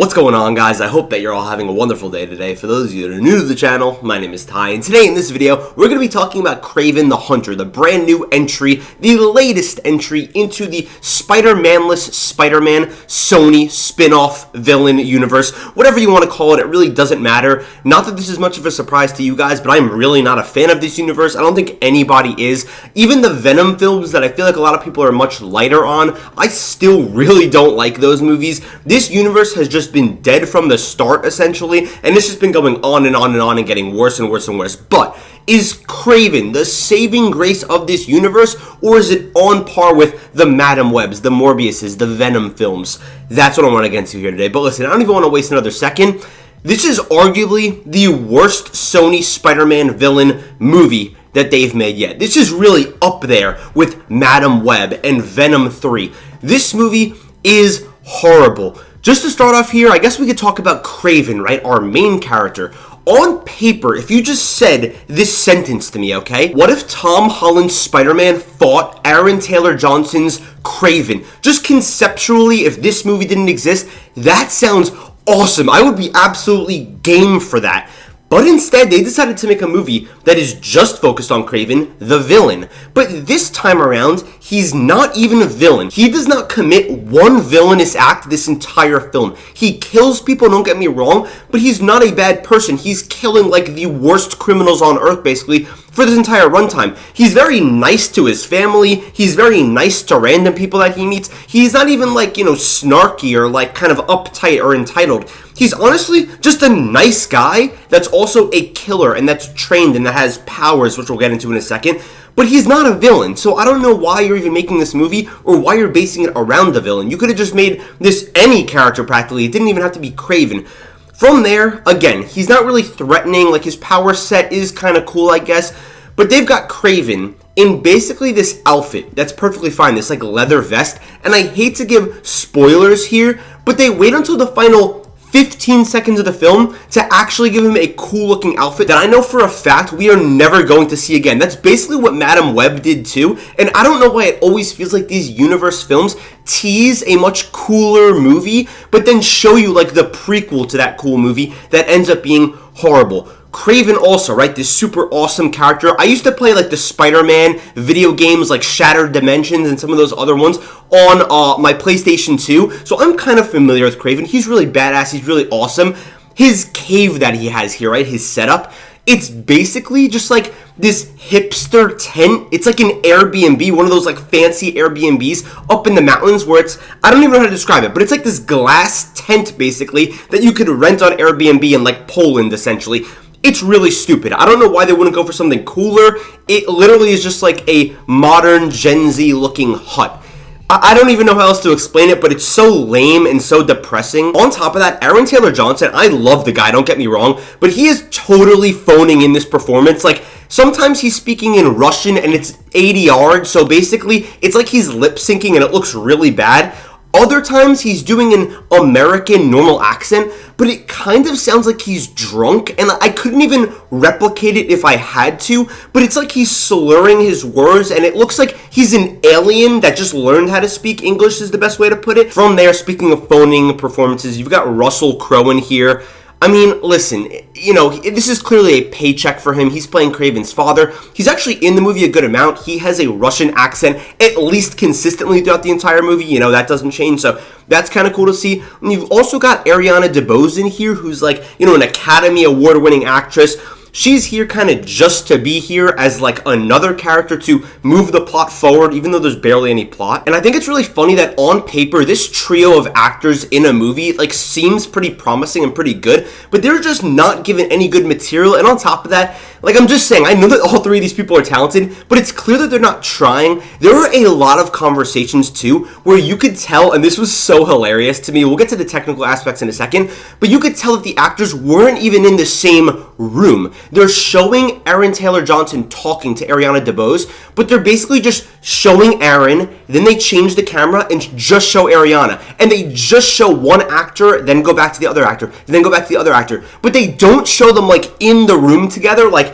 What's going on, guys? I hope that you're all having a wonderful day today. For those of you that are new to the channel, my name is Ty, and today in this video, we're going to be talking about Kraven the Hunter, the brand new entry, the latest entry into the Spider-Man-less Spider-Man Sony spin-off villain universe. Whatever you want to call it, it really doesn't matter. Not that this is much of a surprise to you guys, but I'm really not a fan of this universe. I don't think anybody is. Even the Venom films that I feel like a lot of people are much lighter on, I still really don't like those movies. This universe has just been dead from the start, essentially, and it's just been going on and on and on and getting worse and worse and worse. But is Kraven the saving grace of this universe, or is it on par with the Madam Webs, the Morbiuses, the Venom films? That's what I want to get into here today. But listen, I don't even want to waste another second. This is arguably the worst Sony Spider-Man villain movie that they've made yet. This is really up there with Madam Web and Venom 3. This movie is horrible. Just to start off here, I guess we could talk about Kraven, right? Our main character. On paper, if you just said this sentence to me, okay? What if Tom Holland's Spider-Man fought Aaron Taylor Johnson's Kraven? Just conceptually, if this movie didn't exist, that sounds awesome. I would be absolutely game for that. But instead, they decided to make a movie that is just focused on Kraven, the villain. But this time around, he's not even a villain. He does not commit one villainous act this entire film. He kills people, don't get me wrong, but he's not a bad person. He's killing like the worst criminals on Earth, basically, for this entire runtime. He's very nice to his family. He's very nice to random people that he meets. He's not even like, snarky or like kind of uptight or entitled. He's honestly just a nice guy that's also a killer and that's trained and that has powers, which we'll get into in a second. But he's not a villain, so I don't know why you're even making this movie or why you're basing it around the villain. You could have just made this any character practically. It didn't even have to be Kraven. From there, again, he's not really threatening. Like, his power set is kind of cool, I guess. But they've got Kraven in basically this outfit that's perfectly fine, this like leather vest. And I hate to give spoilers here, but they wait until the final 15 seconds of the film to actually give him a cool looking outfit that I know for a fact we are never going to see again. That's basically what Madam Web did too, and I don't know why it always feels like these universe films tease a much cooler movie but then show you like the prequel to that cool movie that ends up being horrible. Kraven also, right, this super awesome character. I used to play like the Spider-Man video games like Shattered Dimensions and some of those other ones on my PlayStation 2, so I'm kind of familiar with Kraven. He's really badass, he's really awesome. His cave that he has here, right, his setup, it's basically just like this hipster tent. It's like an Airbnb, one of those like fancy Airbnbs up in the mountains where it's, I don't even know how to describe it, but it's like this glass tent basically that you could rent on Airbnb in like Poland essentially. It's really stupid. I don't know why they wouldn't go for something cooler. It literally is just like a modern Gen Z looking hut. I don't even know how else to explain it, but it's so lame and so depressing. On top of that, Aaron Taylor Johnson, I love the guy, don't get me wrong, but he is totally phoning in this performance. Like, sometimes he's speaking in Russian and it's 80 yards, so basically it's like he's lip syncing and it looks really bad. Other times he's doing an American normal accent, but it kind of sounds like he's drunk, and I couldn't even replicate it if I had to, but it's like he's slurring his words, and it looks like he's an alien that just learned how to speak English is the best way to put it. From there, speaking of phoning performances, you've got Russell Crowe in here. I mean, listen, this is clearly a paycheck for him. He's playing Kraven's father. He's actually in the movie a good amount. He has a Russian accent, at least consistently throughout the entire movie. That doesn't change, so that's kind of cool to see. And you've also got Ariana DeBose in here, who's like, an Academy Award-winning actress. She's here kind of just to be here as like another character to move the plot forward, even though there's barely any plot. And I think it's really funny that on paper, this trio of actors in a movie like seems pretty promising and pretty good, but they're just not given any good material. And on top of that, like, I'm just saying, I know that all three of these people are talented, but it's clear that they're not trying. There were a lot of conversations, too, where you could tell, and this was so hilarious to me, we'll get to the technical aspects in a second, but you could tell that the actors weren't even in the same room. They're showing Aaron Taylor Johnson talking to Ariana DeBose, but they're basically just showing Aaron, then they change the camera and just show Ariana. And they just show one actor, then go back to the other actor, then go back to the other actor. But they don't show them, like, in the room together, like,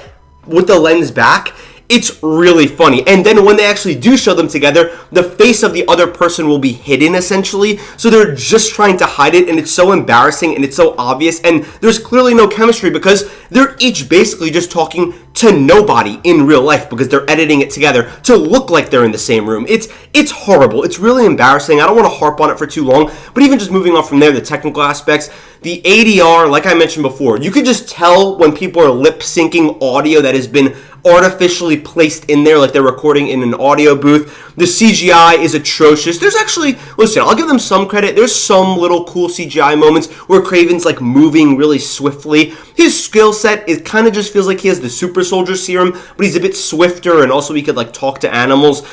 with the lens back. it's really funny. And then when they actually do show them together, the face of the other person will be hidden essentially. So they're just trying to hide it, and it's so embarrassing and it's so obvious. And there's clearly no chemistry because they're each basically just talking to nobody in real life because they're editing it together to look like they're in the same room. It's horrible. It's really embarrassing. I don't want to harp on it for too long, but even just moving on from there, the technical aspects, the ADR, like I mentioned before, you could just tell when people are lip syncing audio that has been artificially placed in there like they're recording in an audio booth. The CGI is atrocious. There's actually, listen, I'll give them some credit. There's some little cool CGI moments where Kraven's like moving really swiftly. His skill set, it kind of just feels like he has the super soldier serum, but he's a bit swifter, and also he could like talk to animals.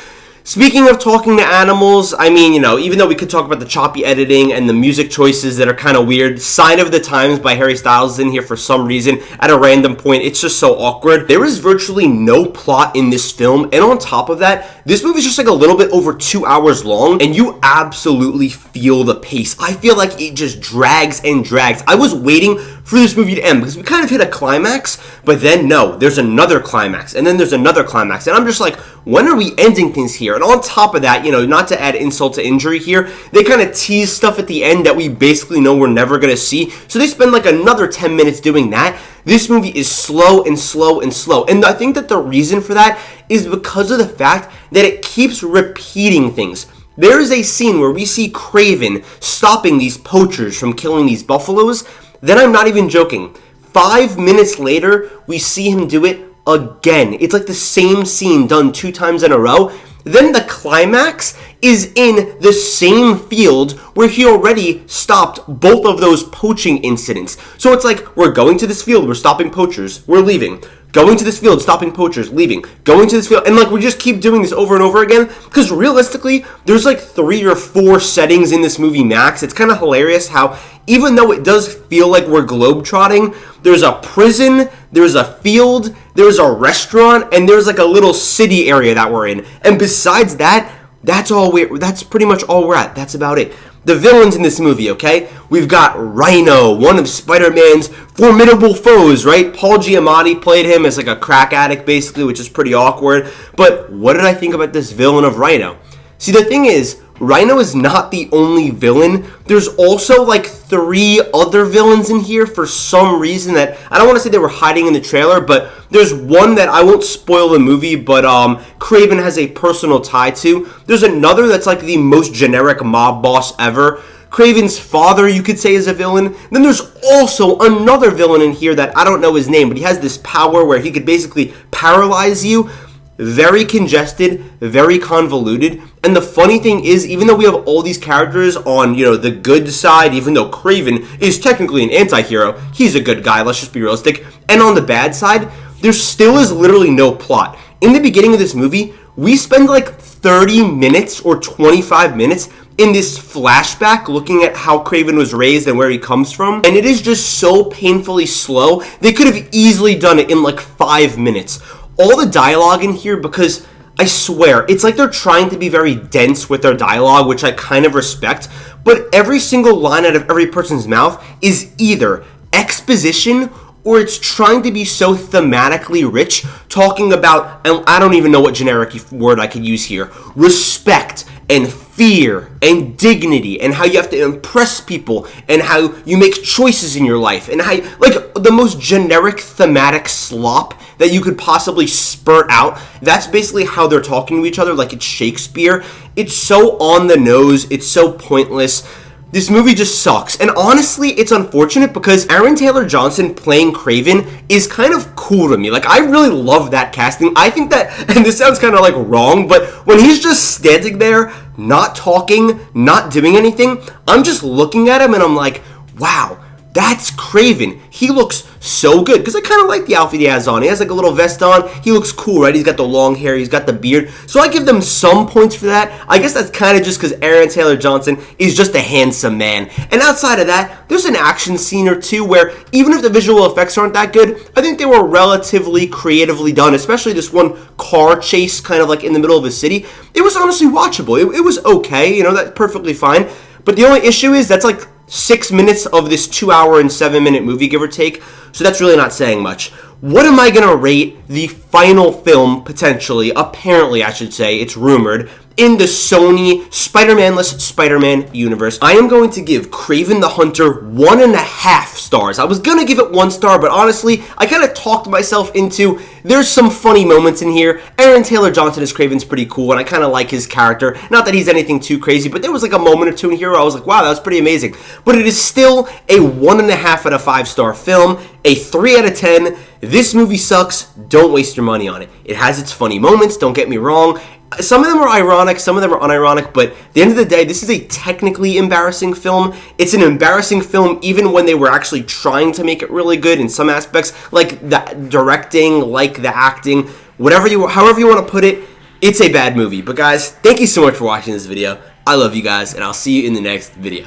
Speaking of talking to animals, I mean, even though we could talk about the choppy editing and the music choices that are kind of weird, Sign of the Times by Harry Styles is in here for some reason at a random point. It's just so awkward. There is virtually no plot in this film, and on top of that, this movie is just like a little bit over 2 hours long, and you absolutely feel the pace. I feel like it just drags and drags. I was waiting for this movie to end because we kind of hit a climax, but then no, there's another climax, and then there's another climax, and I'm just like, when are we ending things here? And on top of that, not to add insult to injury here, they kind of tease stuff at the end that we basically know we're never going to see, so they spend like another 10 minutes doing that. This movie is slow and slow and slow, and I think that the reason for that is because of the fact that it keeps repeating things. There is a scene where we see Kraven stopping these poachers from killing these buffaloes. Then I'm not even joking. 5 minutes later, we see him do it again. It's like the same scene done 2 times in a row. Then the climax is in the same field where he already stopped both of those poaching incidents. So it's like, we're going to this field, we're stopping poachers, we're leaving. Going to this field, stopping poachers, leaving. Going to this field, and like we just keep doing this over and over again, because realistically, there's like 3 or 4 settings in this movie max. It's kind of hilarious how, even though it does feel like we're globetrotting, there's a prison, there's a field, there's a restaurant, and there's like a little city area that we're in. And besides that, that's pretty much all we're at. That's about it. The villains in this movie, okay? We've got Rhino, one of Spider-Man's formidable foes, right? Paul Giamatti played him as like a crack addict, basically, which is pretty awkward. But what did I think about this villain of Rhino? See, the thing is, Rhino is not the only villain. There's also like 3 other villains in here for some reason that, I don't want to say they were hiding in the trailer, but there's one that I won't spoil the movie, but Kraven has a personal tie to. There's another that's like the most generic mob boss ever. Kraven's father, you could say, is a villain. Then there's also another villain in here that I don't know his name, but he has this power where he could basically paralyze you. Very congested, very convoluted, and the funny thing is, even though we have all these characters on, the good side, even though Kraven is technically an anti-hero, he's a good guy, let's just be realistic, and on the bad side, there still is literally no plot. In the beginning of this movie, we spend like 30 minutes or 25 minutes in this flashback looking at how Kraven was raised and where he comes from, and it is just so painfully slow. They could have easily done it in like 5 minutes. All the dialogue in here, because I swear, it's like they're trying to be very dense with their dialogue, which I kind of respect, but every single line out of every person's mouth is either exposition or it's trying to be so thematically rich, talking about, and I don't even know what generic word I could use here, respect and fear and dignity and how you have to impress people and how you make choices in your life and how, like, the most generic thematic slop that you could possibly spurt out. That's basically how they're talking to each other, like it's Shakespeare. It's so on the nose. It's so pointless. This movie just sucks. And honestly, it's unfortunate because Aaron Taylor Johnson playing Kraven is kind of cool to me. Like, I really love that casting. I think that, and this sounds kind of like wrong, but when he's just standing there, not talking, not doing anything, I'm just looking at him and I'm like, wow, that's Kraven. He looks so good. Because I kind of like the outfit he has on. He has like a little vest on. He looks cool, right? He's got the long hair. He's got the beard. So I give them some points for that. I guess that's kind of just because Aaron Taylor Johnson is just a handsome man. And outside of that, there's an action scene or two where even if the visual effects aren't that good, I think they were relatively creatively done. Especially this one car chase kind of like in the middle of a city. It was honestly watchable. It was okay. That's perfectly fine. But the only issue is that's like 6 minutes of this 2 hour and 7 minute movie, give or take. So that's really not saying much. what am I going to rate the final film, potentially, apparently I should say, it's rumored, in the Sony Spider-Man-less Spider-Man universe? I am going to give Kraven the Hunter 1.5 stars. I was going to give it 1 star, but honestly, I kind of talked myself into, there's some funny moments in here. Aaron Taylor Johnson as Kraven's pretty cool, and I kind of like his character. Not that he's anything too crazy, but there was like a moment or two in here where I was like, wow, that was pretty amazing. But it is still a 1.5 out of 5 star film, a 3 out of 10. This movie sucks. Don't waste your money on it. It has its funny moments, don't get me wrong. Some of them are ironic, some of them are unironic, but at the end of the day, this is a technically embarrassing film. It's an embarrassing film even when they were actually trying to make it really good in some aspects, like the directing, like the acting, however you want to put it, it's a bad movie. But guys, thank you so much for watching this video. I love you guys, and I'll see you in the next video.